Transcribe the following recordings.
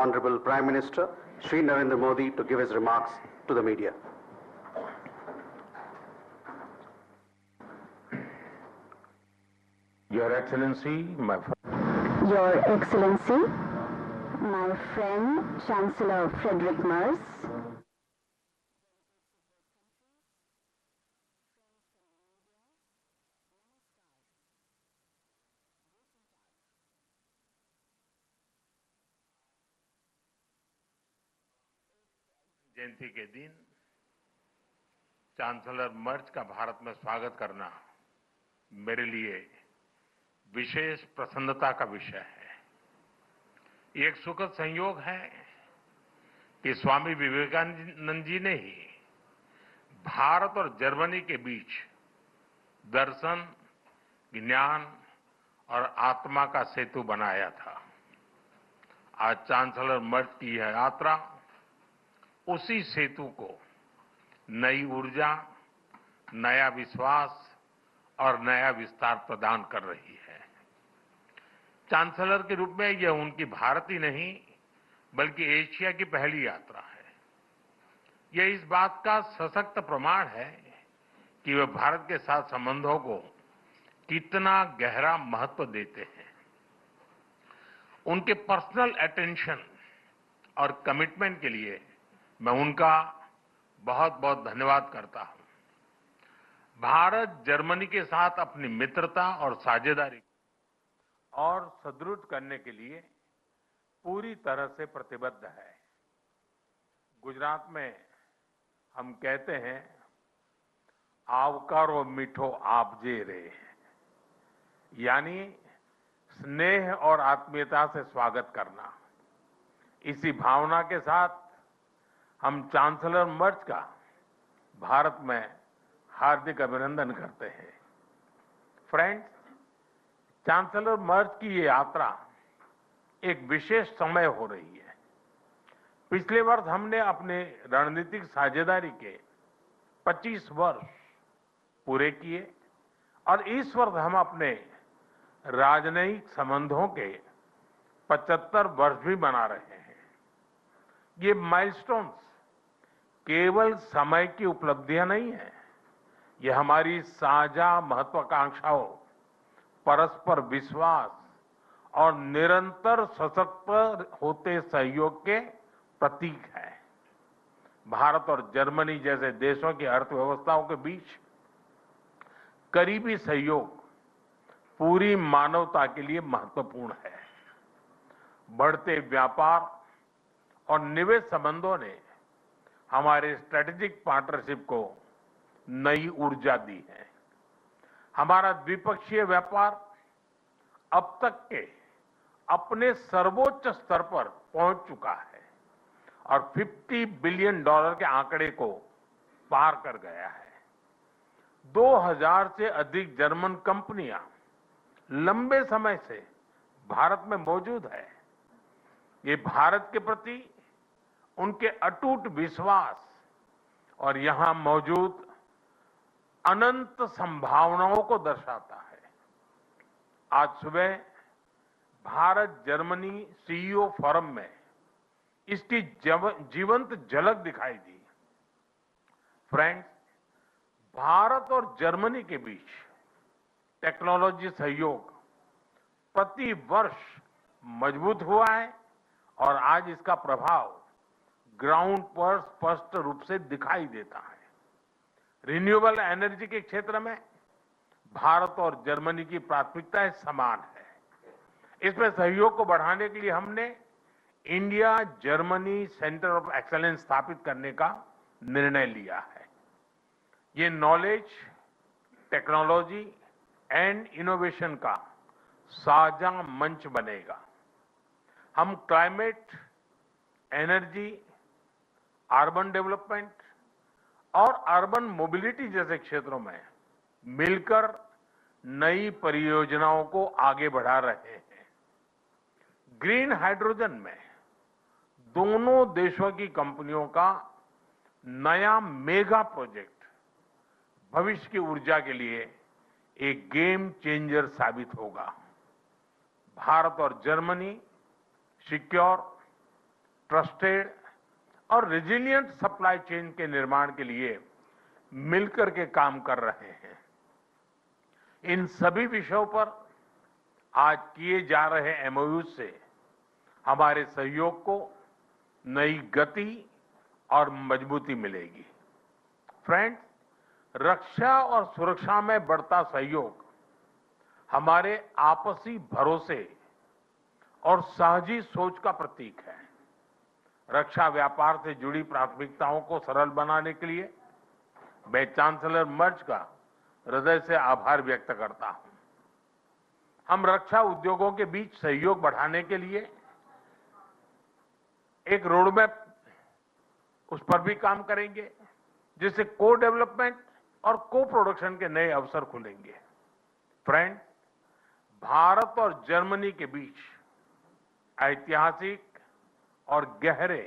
Honorable Prime Minister Shri Narendra Modi to give his remarks to the media. Your Excellency, Your Excellency, my friend Chancellor Friedrich Merz, जयंती के दिन chancellor मर्ज का भारत में स्वागत करना मेरे लिए विशेष प्रसन्नता का विषय है। ये एक सुखद संयोग है कि स्वामी विवेकानंद जी ने ही भारत और जर्मनी के बीच दर्शन, ज्ञान और आत्मा का सेतु बनाया था। आज चांसलर मर्ज की यह यात्रा उसी सेतु को नई ऊर्जा, नया विश्वास और नया विस्तार प्रदान कर रही है। चांसलर के रूप में यह उनकी भारत ही नहीं बल्कि एशिया की पहली यात्रा है। यह इस बात का सशक्त प्रमाण है कि वे भारत के साथ संबंधों को कितना गहरा महत्व देते हैं। उनके पर्सनल अटेंशन और कमिटमेंट के लिए मैं उनका बहुत बहुत धन्यवाद करता हूं। भारत जर्मनी के साथ अपनी मित्रता और साझेदारी और सुदृढ़ करने के लिए पूरी तरह से प्रतिबद्ध है। गुजरात में हम कहते हैं, आवकारो मीठो आपजे रे, यानी स्नेह और आत्मीयता से स्वागत करना। इसी भावना के साथ हम चांसलर मर्ज का भारत में हार्दिक अभिनंदन करते हैं। फ्रेंड्स, चांसलर मर्ज की ये यात्रा एक विशेष समय हो रही है। पिछले वर्ष हमने अपने रणनीतिक साझेदारी के 25 वर्ष पूरे किए और इस वर्ष हम अपने राजनयिक संबंधों के 75 वर्ष भी मना रहे हैं। ये माइलस्टोन्स केवल समय की उपलब्धियां नहीं है, ये हमारी साझा महत्वाकांक्षाओं, परस्पर विश्वास और निरंतर सशक्त होते सहयोग के प्रतीक है। भारत और जर्मनी जैसे देशों की अर्थव्यवस्थाओं के बीच करीबी सहयोग पूरी मानवता के लिए महत्वपूर्ण है। बढ़ते व्यापार और निवेश संबंधों ने हमारे स्ट्रेटेजिक पार्टनरशिप को नई ऊर्जा दी है। हमारा द्विपक्षीय व्यापार अब तक के अपने सर्वोच्च स्तर पर पहुंच चुका है और $50 बिलियन के आंकड़े को पार कर गया है। 2000 से अधिक जर्मन कंपनियां लंबे समय से भारत में मौजूद है। ये भारत के प्रति उनके अटूट विश्वास और यहां मौजूद अनंत संभावनाओं को दर्शाता है। आज सुबह भारत जर्मनी सीईओ फोरम में इसकी जीवंत झलक दिखाई दी। फ्रेंड्स, भारत और जर्मनी के बीच टेक्नोलॉजी सहयोग प्रति वर्ष मजबूत हुआ है और आज इसका प्रभाव ग्राउंड पर स्पष्ट रूप से दिखाई देता है। रिन्यूएबल एनर्जी के क्षेत्र में भारत और जर्मनी की प्राथमिकताएं समान है। इसमें सहयोग को बढ़ाने के लिए हमने India Germany centre of excellence स्थापित करने का निर्णय लिया है। ये नॉलेज, टेक्नोलॉजी एंड इनोवेशन का साझा मंच बनेगा। हम क्लाइमेट, एनर्जी, अर्बन डेवलपमेंट और अर्बन मोबिलिटी जैसे क्षेत्रों में मिलकर नई परियोजनाओं को आगे बढ़ा रहे हैं। ग्रीन हाइड्रोजन में दोनों देशों की कंपनियों का नया मेगा प्रोजेक्ट भविष्य की ऊर्जा के लिए एक गेम चेंजर साबित होगा। भारत और जर्मनी सिक्योर, ट्रस्टेड और रेजिलिएंट सप्लाई चेन के निर्माण के लिए मिलकर के काम कर रहे हैं। इन सभी विषयों पर आज किए जा रहे एमओयू से हमारे सहयोग को नई गति और मजबूती मिलेगी। फ्रेंड्स, रक्षा और सुरक्षा में बढ़ता सहयोग हमारे आपसी भरोसे और साझी सोच का प्रतीक है। रक्षा व्यापार से जुड़ी प्राथमिकताओं को सरल बनाने के लिए मैं चांसलर मर्ज का हृदय से आभार व्यक्त करता हूं। हम रक्षा उद्योगों के बीच सहयोग बढ़ाने के लिए एक रोडमैप उस पर भी काम करेंगे, जिससे को डेवलपमेंट और को प्रोडक्शन के नए अवसर खुलेंगे। फ्रेंड, भारत और जर्मनी के बीच ऐतिहासिक और गहरे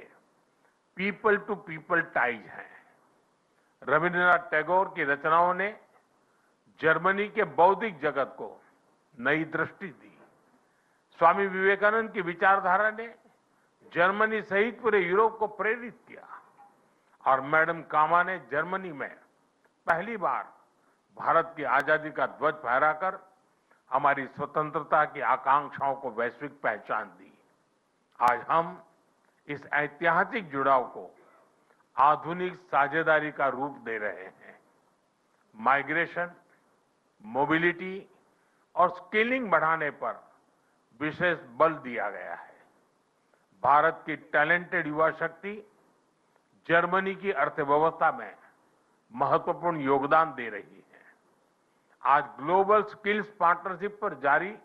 पीपल टू पीपल टाइज हैं। रविन्द्रनाथ टैगोर की रचनाओं ने जर्मनी के बौद्धिक जगत को नई दृष्टि दी। स्वामी विवेकानंद की विचारधारा ने जर्मनी सहित पूरे यूरोप को प्रेरित किया और मैडम कामा ने जर्मनी में पहली बार भारत की आजादी का ध्वज फहराकर हमारी स्वतंत्रता की आकांक्षाओं को वैश्विक पहचान दी। आज हम इस ऐतिहासिक जुड़ाव को आधुनिक साझेदारी का रूप दे रहे हैं। माइग्रेशन, मोबिलिटी और स्किलिंग बढ़ाने पर विशेष बल दिया गया है। भारत की टैलेंटेड युवा शक्ति जर्मनी की अर्थव्यवस्था में महत्वपूर्ण योगदान दे रही है। आज ग्लोबल स्किल्स पार्टनरशिप पर जारी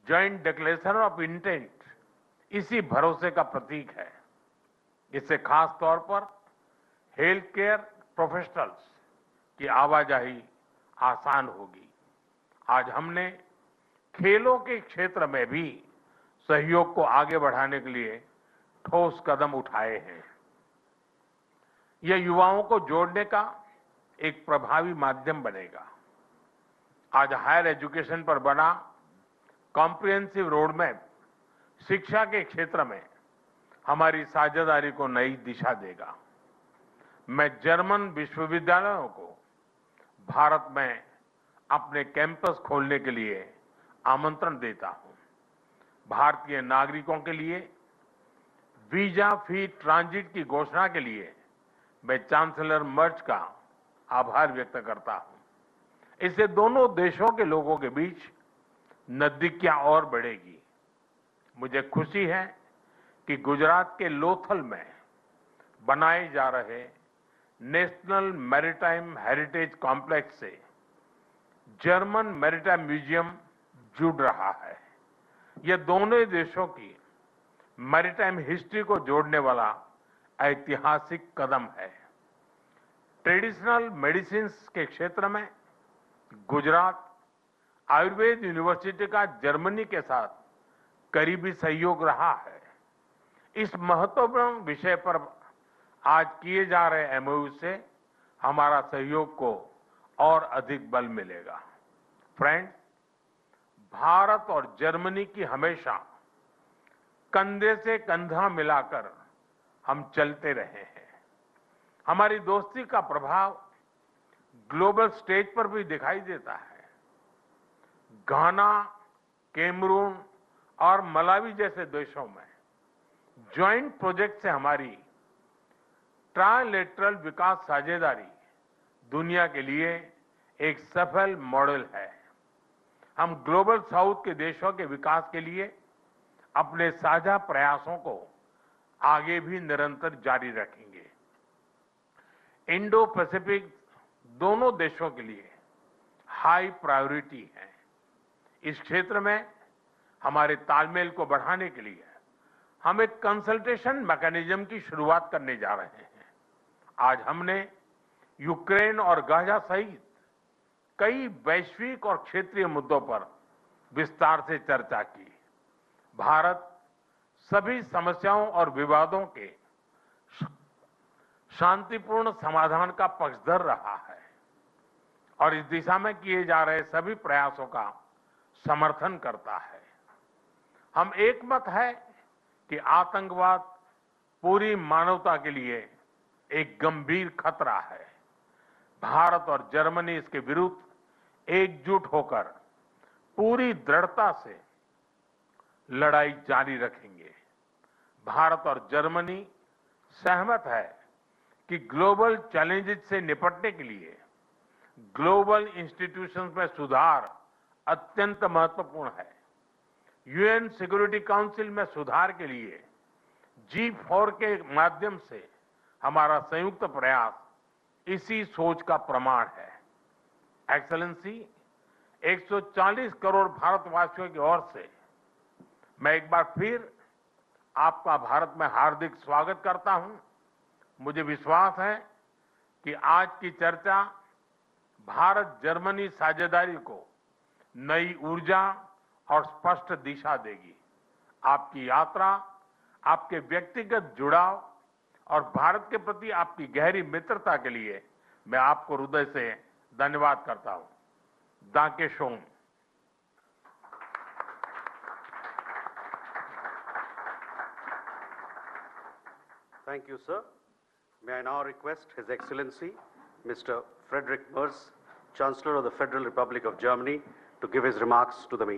जॉइंट डिक्लेरेशन ऑफ इंटेंट इसी भरोसे का प्रतीक है। इससे खास तौर पर हेल्थ केयर प्रोफेशनल्स की आवाजाही आसान होगी। आज हमने खेलों के क्षेत्र में भी सहयोग को आगे बढ़ाने के लिए ठोस कदम उठाए हैं। यह युवाओं को जोड़ने का एक प्रभावी माध्यम बनेगा। आज हायर एजुकेशन पर बना कॉम्प्रिहेंसिव रोडमैप शिक्षा के क्षेत्र में हमारी साझेदारी को नई दिशा देगा। मैं जर्मन विश्वविद्यालयों को भारत में अपने कैंपस खोलने के लिए आमंत्रण देता हूं। भारतीय नागरिकों के लिए वीजा फ्री ट्रांजिट की घोषणा के लिए मैं चांसलर मर्ज का आभार व्यक्त करता हूं। इससे दोनों देशों के लोगों के बीच नजदीकियां और बढ़ेगी। मुझे खुशी है कि गुजरात के लोथल में बनाए जा रहे नेशनल मैरीटाइम हेरिटेज कॉम्प्लेक्स से जर्मन मैरीटाइम म्यूजियम जुड़ रहा है। यह दोनों देशों की मैरीटाइम हिस्ट्री को जोड़ने वाला ऐतिहासिक कदम है। ट्रेडिशनल मेडिसिन के क्षेत्र में गुजरात आयुर्वेद यूनिवर्सिटी का जर्मनी के साथ करीबी सहयोग रहा है। इस महत्वपूर्ण विषय पर आज किए जा रहे एमओयू से हमारा सहयोग को और अधिक बल मिलेगा। फ्रेंड्स, भारत और जर्मनी की हमेशा कंधे से कंधा मिलाकर हम चलते रहे हैं। हमारी दोस्ती का प्रभाव ग्लोबल स्टेज पर भी दिखाई देता है। घाना, कैमरून और मलावी जैसे देशों में ज्वाइंट प्रोजेक्ट से हमारी ट्राइलेटरल विकास साझेदारी दुनिया के लिए एक सफल मॉडल है। हम ग्लोबल साउथ के देशों के विकास के लिए अपने साझा प्रयासों को आगे भी निरंतर जारी रखेंगे। इंडो पैसिफिक दोनों देशों के लिए हाई प्रायोरिटी है। इस क्षेत्र में हमारे तालमेल को बढ़ाने के लिए हम एक कंसल्टेशन मैकेनिज्म की शुरुआत करने जा रहे हैं। आज हमने यूक्रेन और गाजा सहित कई वैश्विक और क्षेत्रीय मुद्दों पर विस्तार से चर्चा की। भारत सभी समस्याओं और विवादों के शांतिपूर्ण समाधान का पक्षधर रहा है और इस दिशा में किए जा रहे सभी प्रयासों का समर्थन करता है। हम एकमत है कि आतंकवाद, पूरी मानवता के लिए एक गंभीर खतरा है। भारत और जर्मनी इसके विरुद्ध एकजुट होकर पूरी दृढ़ता से लड़ाई जारी रखेंगे। भारत और जर्मनी सहमत है कि ग्लोबल चैलेंजेस से निपटने के लिए ग्लोबल इंस्टीट्यूशंस में सुधार अत्यंत महत्वपूर्ण है। यूएन सिक्योरिटी काउंसिल में सुधार के लिए G4 के माध्यम से हमारा संयुक्त प्रयास इसी सोच का प्रमाण है। एक्सेलेंसी, 140 करोड़ भारतवासियों की ओर से मैं एक बार फिर आपका भारत में हार्दिक स्वागत करता हूं। मुझे विश्वास है कि आज की चर्चा भारत जर्मनी साझेदारी को नई ऊर्जा और स्पष्ट दिशा देगी। आपकी यात्रा, आपके व्यक्तिगत जुड़ाव और भारत के प्रति आपकी गहरी मित्रता के लिए मैं आपको हृदय से धन्यवाद करता हूं। दांके shown. Thank you, sir. May I now request His Excellency, Mr. Friedrich Merz, Chancellor of the Federal Republic of Germany, to give his remarks to the meeting.